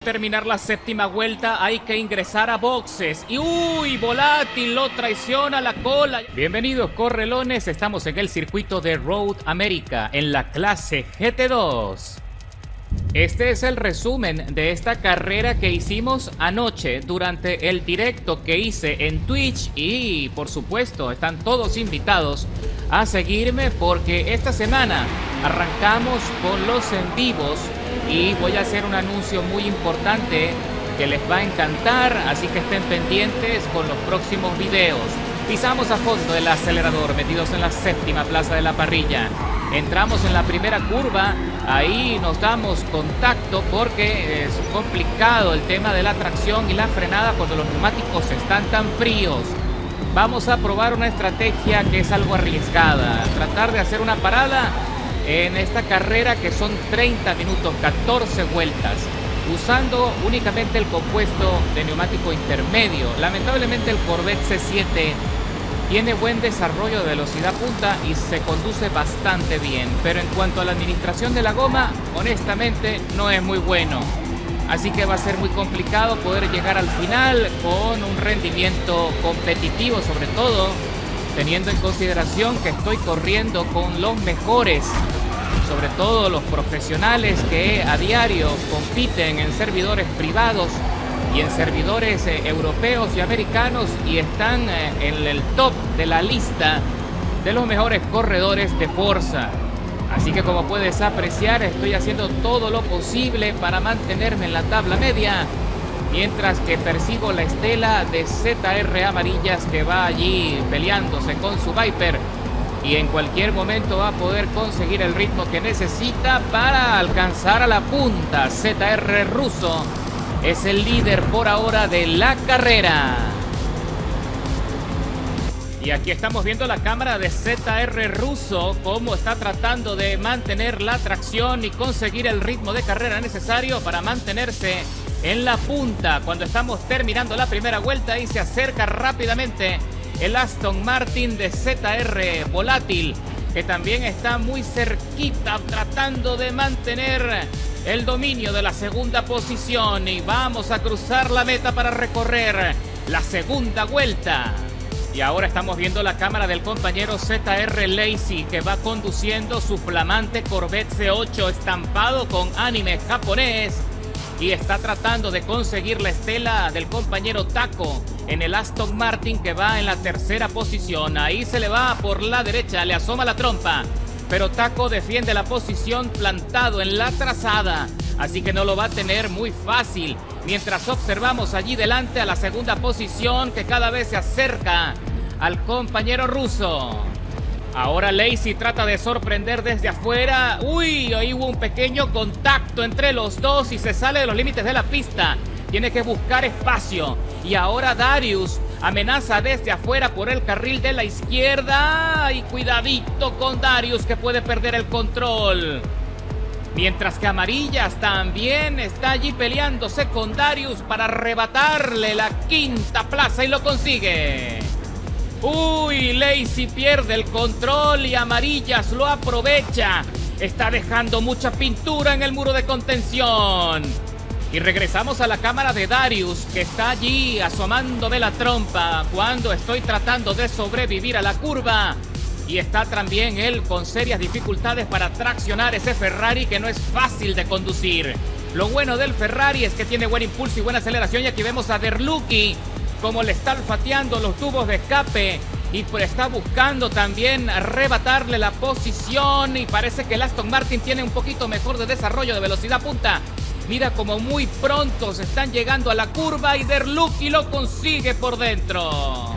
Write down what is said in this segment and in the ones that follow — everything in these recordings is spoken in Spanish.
Terminar la séptima vuelta hay que ingresar a boxes y uy, Volátil lo traiciona la cola. Bienvenidos correlones, estamos en el circuito de Road America en la clase GT2. Este es el resumen de esta carrera que hicimos anoche durante el directo que hice en Twitch y por supuesto están todos invitados a seguirme porque esta semana arrancamos con los en vivos y voy a hacer un anuncio muy importante que les va a encantar, así que estén pendientes con los próximos videos. Pisamos a fondo el acelerador, metidos en la séptima plaza de la parrilla. Entramos en la primera curva, ahí nos damos contacto porque es complicado el tema de la tracción y la frenada cuando los neumáticos están tan fríos. Vamos a probar una estrategia que es algo arriesgada, tratar de hacer una parada en esta carrera que son 30 minutos, 14 vueltas, usando únicamente el compuesto de neumático intermedio. Lamentablemente el Corvette C7 tiene buen desarrollo de velocidad punta y se conduce bastante bien, pero en cuanto a la administración de la goma, honestamente no es muy bueno. Así que va a ser muy complicado poder llegar al final con un rendimiento competitivo, sobre todo teniendo en consideración que estoy corriendo con los mejores, sobre todo los profesionales que a diario compiten en servidores privados y en servidores europeos y americanos y están en el top de la lista de los mejores corredores de Forza. Así que como puedes apreciar, estoy haciendo todo lo posible para mantenerme en la tabla media, mientras que persigo la estela de ZR Amarillas que va allí peleándose con su Viper y en cualquier momento va a poder conseguir el ritmo que necesita para alcanzar a la punta. ZR Russo es el líder por ahora de la carrera. Y aquí estamos viendo la cámara de ZR Russo, cómo está tratando de mantener la tracción y conseguir el ritmo de carrera necesario para mantenerse en la punta cuando estamos terminando la primera vuelta y se acerca rápidamente el Aston Martin de ZR Volátil, que también está muy cerquita tratando de mantener el dominio de la segunda posición y vamos a cruzar la meta para recorrer la segunda vuelta. Y ahora estamos viendo la cámara del compañero ZR Lazy, que va conduciendo su flamante Corvette C8 estampado con anime japonés y está tratando de conseguir la estela del compañero Taco en el Aston Martin, que va en la tercera posición. Ahí se le va por la derecha, le asoma la trompa, pero Taco defiende la posición plantado en la trazada, así que no lo va a tener muy fácil. Mientras observamos allí delante a la segunda posición que cada vez se acerca al compañero ruso. Ahora Lazy trata de sorprender desde afuera. Uy, ahí hubo un pequeño contacto entre los dos y se sale de los límites de la pista. Tiene que buscar espacio. Y ahora Darius amenaza desde afuera por el carril de la izquierda. Y cuidadito con Darius, que puede perder el control. Mientras que Amarillas también está allí peleándose con Darius para arrebatarle la quinta plaza y lo consigue. Uy, Lazy pierde el control y Amarillas lo aprovecha. Está dejando mucha pintura en el muro de contención. Y regresamos a la cámara de Darius, que está allí asomándome la trompa cuando estoy tratando de sobrevivir a la curva. Y está también él con serias dificultades para traccionar ese Ferrari que no es fácil de conducir. Lo bueno del Ferrari es que tiene buen impulso y buena aceleración. Y aquí vemos a Derluki como le está olfateando los tubos de escape y está buscando también arrebatarle la posición. Y parece que el Aston Martin tiene un poquito mejor de desarrollo de velocidad punta. Mira como muy pronto se están llegando a la curva y Derluki lo consigue por dentro.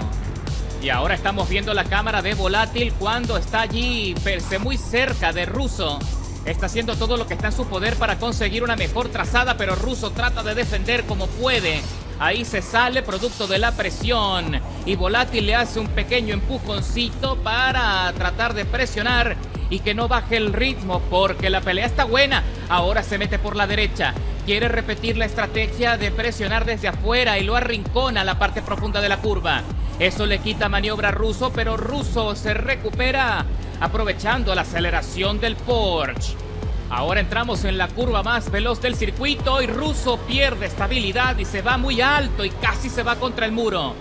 Y ahora estamos viendo la cámara de Volátil cuando está allí muy cerca de Russo. Está haciendo todo lo que está en su poder para conseguir una mejor trazada, pero Russo trata de defender como puede. Ahí se sale producto de la presión y Volátil le hace un pequeño empujoncito para tratar de presionar y que no baje el ritmo porque la pelea está buena. Ahora se mete por la derecha. Quiere repetir la estrategia de presionar desde afuera y lo arrincona a la parte profunda de la curva. Eso le quita maniobra a Russo, pero Russo se recupera aprovechando la aceleración del Porsche. Ahora entramos en la curva más veloz del circuito y Russo pierde estabilidad y se va muy alto y casi se va contra el muro.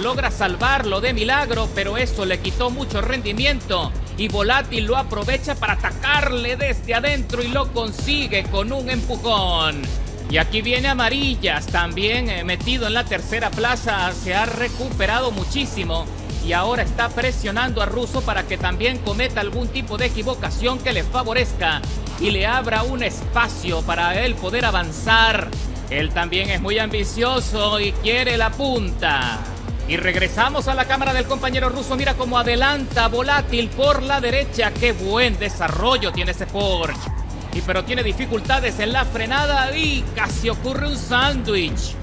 Logra salvarlo de milagro, pero eso le quitó mucho rendimiento y Volátil lo aprovecha para atacarle desde adentro y lo consigue con un empujón. Y aquí viene Amarillas, también metido en la tercera plaza, se ha recuperado muchísimo y ahora está presionando a Russo para que también cometa algún tipo de equivocación que le favorezca y le abra un espacio para él poder avanzar. Él también es muy ambicioso y quiere la punta. Y regresamos a la cámara del compañero Russo. Mira cómo adelanta Volátil por la derecha. ¡Qué buen desarrollo tiene ese Porsche! Pero tiene dificultades en la frenada y casi ocurre un sándwich.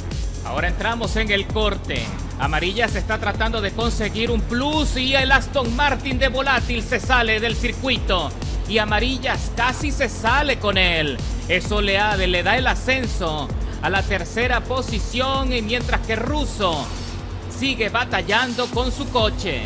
Ahora entramos en el corte. Amarillas está tratando de conseguir un plus y el Aston Martin de Volátil se sale del circuito. Y Amarillas casi se sale con él. Eso le da el ascenso a la tercera posición, y mientras que Russo sigue batallando con su coche.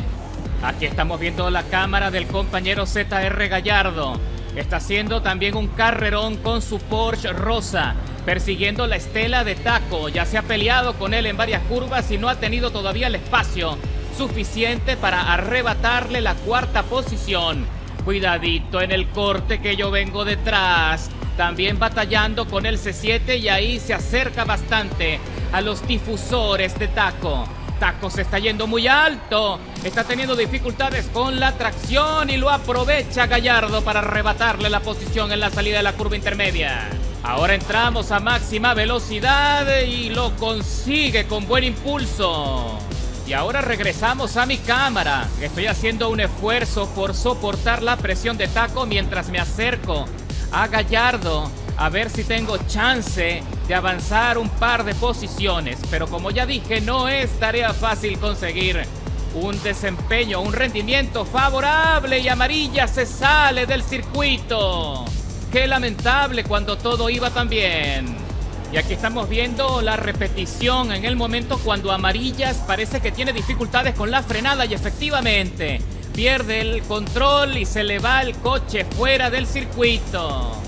Aquí estamos viendo la cámara del compañero ZR Gallardo. Está haciendo también un carrerón con su Porsche rosa, persiguiendo la estela de Taco. Ya se ha peleado con él en varias curvas y no ha tenido todavía el espacio suficiente para arrebatarle la cuarta posición. Cuidadito en el corte que yo vengo detrás. También batallando con el C7 y ahí se acerca bastante a los difusores de Taco. Taco se está yendo muy alto, está teniendo dificultades con la tracción y lo aprovecha Gallardo para arrebatarle la posición en la salida de la curva intermedia. Ahora entramos a máxima velocidad y lo consigue con buen impulso. Y ahora regresamos a mi cámara. Estoy haciendo un esfuerzo por soportar la presión de Taco mientras me acerco a Gallardo a ver si tengo chance de avanzar un par de posiciones. Pero como ya dije, no es tarea fácil conseguir un desempeño, un rendimiento favorable y Amarilla se sale del circuito. Qué lamentable cuando todo iba tan bien. Y aquí estamos viendo la repetición en el momento cuando Amarillas parece que tiene dificultades con la frenada y efectivamente pierde el control y se le va el coche fuera del circuito.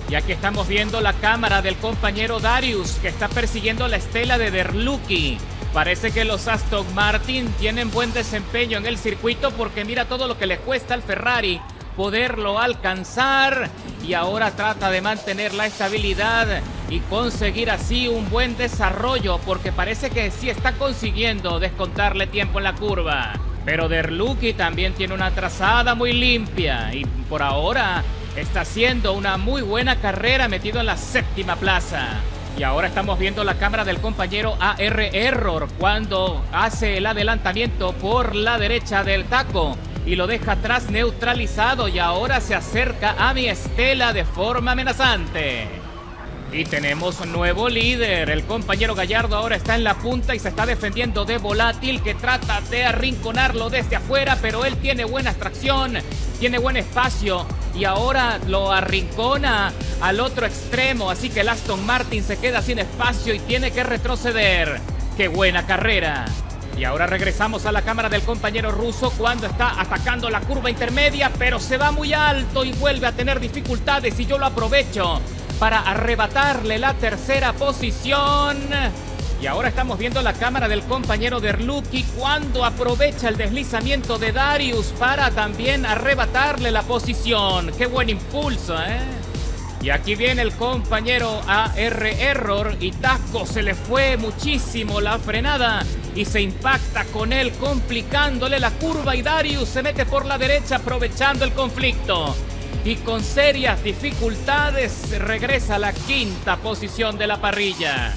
Y aquí estamos viendo la cámara del compañero Darius que está persiguiendo la estela de Derluki. Parece que los Aston Martin tienen buen desempeño en el circuito porque mira todo lo que le cuesta al Ferrari poderlo alcanzar y ahora trata de mantener la estabilidad y conseguir así un buen desarrollo porque parece que sí está consiguiendo descontarle tiempo en la curva. Pero Derluki también tiene una trazada muy limpia y por ahora está haciendo una muy buena carrera metido en la séptima plaza. Y ahora estamos viendo la cámara del compañero AR Error cuando hace el adelantamiento por la derecha del Taco y lo deja atrás neutralizado y ahora se acerca a mi estela de forma amenazante. Y tenemos un nuevo líder. El compañero Gallardo ahora está en la punta y se está defendiendo de Volátil que trata de arrinconarlo desde afuera, pero él tiene buena tracción, tiene buen espacio y ahora lo arrincona al otro extremo, así que el Aston Martin se queda sin espacio y tiene que retroceder. ¡Qué buena carrera! Y ahora regresamos a la cámara del compañero Russo cuando está atacando la curva intermedia, pero se va muy alto y vuelve a tener dificultades y yo lo aprovecho para arrebatarle la tercera posición. Y ahora estamos viendo la cámara del compañero Derluki cuando aprovecha el deslizamiento de Darius para también arrebatarle la posición. ¡Qué buen impulso, eh! Y aquí viene el compañero AR Error y Taco se le fue muchísimo la frenada y se impacta con él complicándole la curva y Darius se mete por la derecha aprovechando el conflicto. Y con serias dificultades regresa a la quinta posición de la parrilla.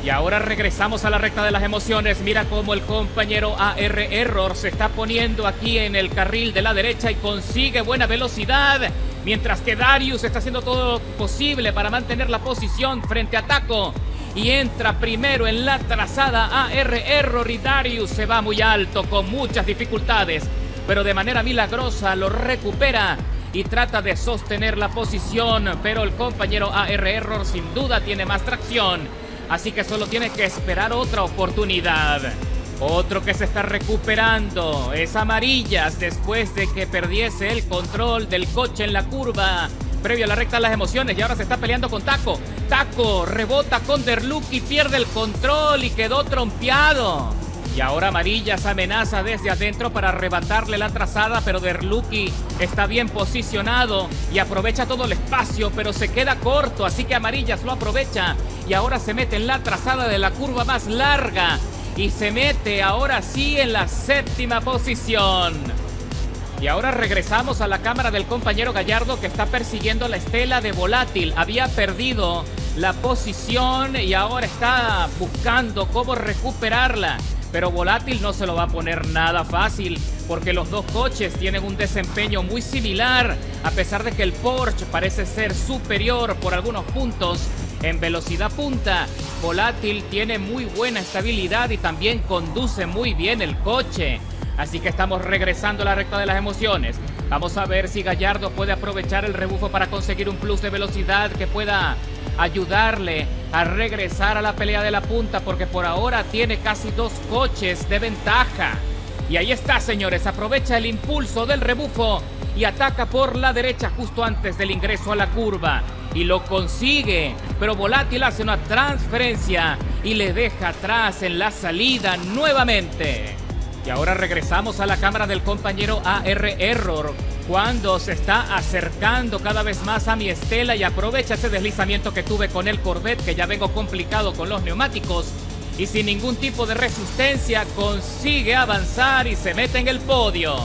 Y ahora regresamos a la recta de las emociones. Mira cómo el compañero AR Error se está poniendo aquí en el carril de la derecha y consigue buena velocidad. Mientras que Darius está haciendo todo lo posible para mantener la posición frente a Taco. Y entra primero en la trazada AR Error y Darius se va muy alto con muchas dificultades. Pero de manera milagrosa lo recupera y trata de sostener la posición, pero el compañero AR Error sin duda tiene más tracción, así que solo tiene que esperar otra oportunidad. Otro que se está recuperando es Amarillas después de que perdiese el control del coche en la curva previo a la recta de las emociones y ahora se está peleando con Taco. Taco rebota con Derluki, pierde el control y quedó trompeado. Y ahora Amarillas amenaza desde adentro para arrebatarle la trazada, pero Derluki está bien posicionado y aprovecha todo el espacio, pero se queda corto, así que Amarillas lo aprovecha y ahora se mete en la trazada de la curva más larga y se mete ahora sí en la 7ª posición. Y ahora regresamos a la cámara del compañero Gallardo, que está persiguiendo la estela de Volátil. Había perdido la posición y ahora está buscando cómo recuperarla. Pero Volátil no se lo va a poner nada fácil, porque los dos coches tienen un desempeño muy similar, a pesar de que el Porsche parece ser superior por algunos puntos en velocidad punta. Volátil tiene muy buena estabilidad y también conduce muy bien el coche. Así que estamos regresando a la recta de las emociones. Vamos a ver si Gallardo puede aprovechar el rebufo para conseguir un plus de velocidad que pueda ayudarle a regresar a la pelea de la punta, porque por ahora tiene casi 2 coches de ventaja. Y ahí está, señores, aprovecha el impulso del rebufo y ataca por la derecha justo antes del ingreso a la curva. Y lo consigue, pero Volátil hace una transferencia y le deja atrás en la salida nuevamente. Y ahora regresamos a la cámara del compañero AR Error, cuando se está acercando cada vez más a mi estela y aprovecha ese deslizamiento que tuve con el Corvette, que ya vengo complicado con los neumáticos, y sin ningún tipo de resistencia consigue avanzar y se mete en el podio.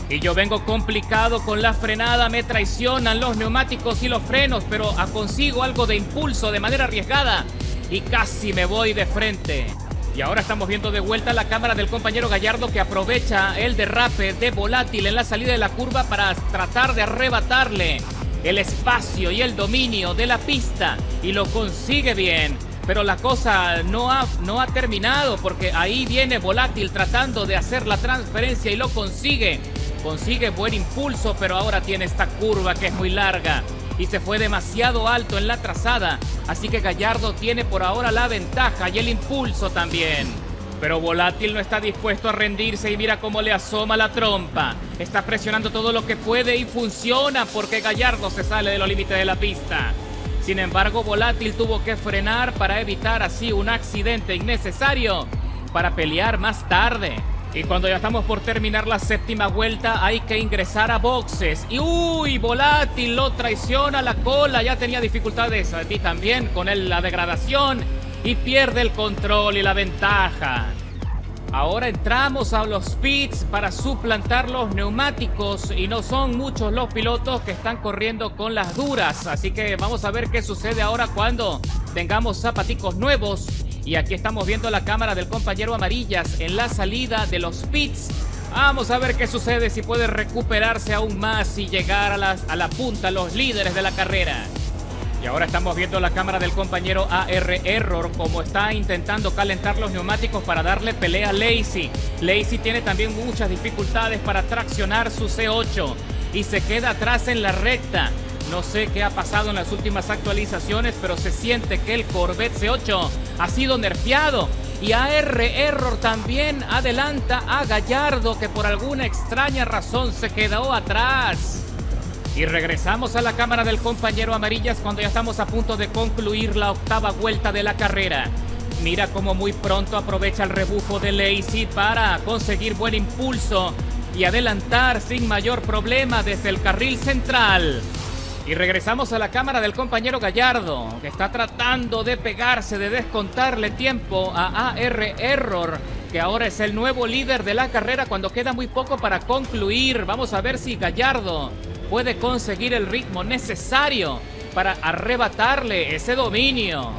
Y yo vengo complicado con la frenada, me traicionan los neumáticos y los frenos, pero consigo algo de impulso de manera arriesgada y casi me voy de frente. Y ahora estamos viendo de vuelta la cámara del compañero Gallardo, que aprovecha el derrape de Volátil en la salida de la curva para tratar de arrebatarle el espacio y el dominio de la pista, y lo consigue bien. Pero la cosa no ha terminado, porque ahí viene Volátil tratando de hacer la transferencia y lo consigue. Consigue buen impulso, pero ahora tiene esta curva que es muy larga y se fue demasiado alto en la trazada, así que Gallardo tiene por ahora la ventaja y el impulso también. Pero Volátil no está dispuesto a rendirse y mira cómo le asoma la trompa. Está presionando todo lo que puede y funciona, porque Gallardo se sale de los límites de la pista. Sin embargo, Volátil tuvo que frenar para evitar así un accidente innecesario para pelear más tarde. Y cuando ya estamos por terminar la 7ª vuelta, hay que ingresar a boxes. Y ¡uy! Volátil lo traiciona la cola. Ya tenía dificultades y también con la degradación. Y pierde el control y la ventaja. Ahora entramos a los pits para suplantar los neumáticos. Y no son muchos los pilotos que están corriendo con las duras. Así que vamos a ver qué sucede ahora cuando tengamos zapaticos nuevos. Y aquí estamos viendo la cámara del compañero Amarillas en la salida de los pits. Vamos a ver qué sucede, si puede recuperarse aún más y llegar a la punta, los líderes de la carrera. Y ahora estamos viendo la cámara del compañero AR Error, como está intentando calentar los neumáticos para darle pelea a Lazy. Lazy tiene también muchas dificultades para traccionar su C8 y se queda atrás en la recta. No sé qué ha pasado en las últimas actualizaciones, pero se siente que el Corvette C8 ha sido nerfeado. Y AR Error también adelanta a Gallardo, que por alguna extraña razón se quedó atrás. Y regresamos a la cámara del compañero Amarillas cuando ya estamos a punto de concluir la 8ª vuelta de la carrera. Mira cómo muy pronto aprovecha el rebufo de Lazy para conseguir buen impulso y adelantar sin mayor problema desde el carril central. Y regresamos a la cámara del compañero Gallardo, que está tratando de pegarse, de descontarle tiempo a AR Error, que ahora es el nuevo líder de la carrera cuando queda muy poco para concluir. Vamos a ver si Gallardo puede conseguir el ritmo necesario para arrebatarle ese dominio.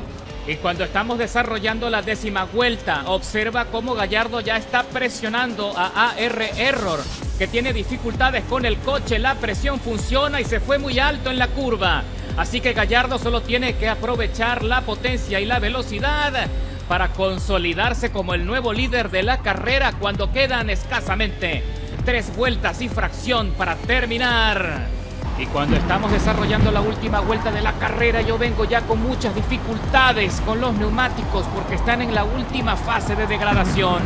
Y cuando estamos desarrollando la 10ª vuelta, observa cómo Gallardo ya está presionando a AR Error, que tiene dificultades con el coche. La presión funciona y se fue muy alto en la curva. Así que Gallardo solo tiene que aprovechar la potencia y la velocidad para consolidarse como el nuevo líder de la carrera cuando quedan escasamente 3 vueltas y fracción para terminar. Y cuando estamos desarrollando la última vuelta de la carrera, yo vengo ya con muchas dificultades con los neumáticos porque están en la última fase de degradación.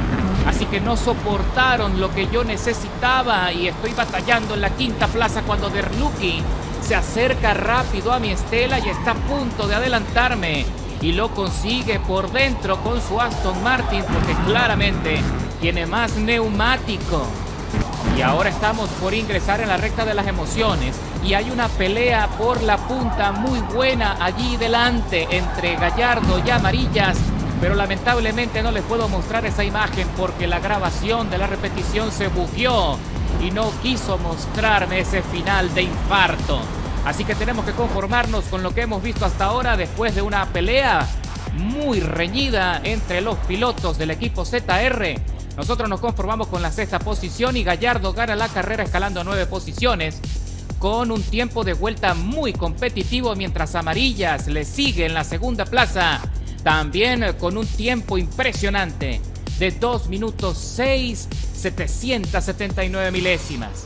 Así que no soportaron lo que yo necesitaba y estoy batallando en la 5ª plaza cuando Derluki Se acerca rápido a mi Estela y está a punto de adelantarme. Y lo consigue por dentro con su Aston Martin porque claramente tiene más neumático. Y ahora estamos por ingresar en la recta de las emociones y hay una pelea por la punta muy buena allí delante entre Gallardo y Amarillas, pero lamentablemente no les puedo mostrar esa imagen porque la grabación de la repetición se bugueó y no quiso mostrarme ese final de infarto. Así que tenemos que conformarnos con lo que hemos visto hasta ahora después de una pelea muy reñida entre los pilotos del equipo ZR. Nosotros nos conformamos con la sexta posición y Gallardo gana la carrera escalando 9 posiciones con un tiempo de vuelta muy competitivo, mientras Amarillas le sigue en la segunda plaza, también con un tiempo impresionante de 2 minutos 6 779 milésimas.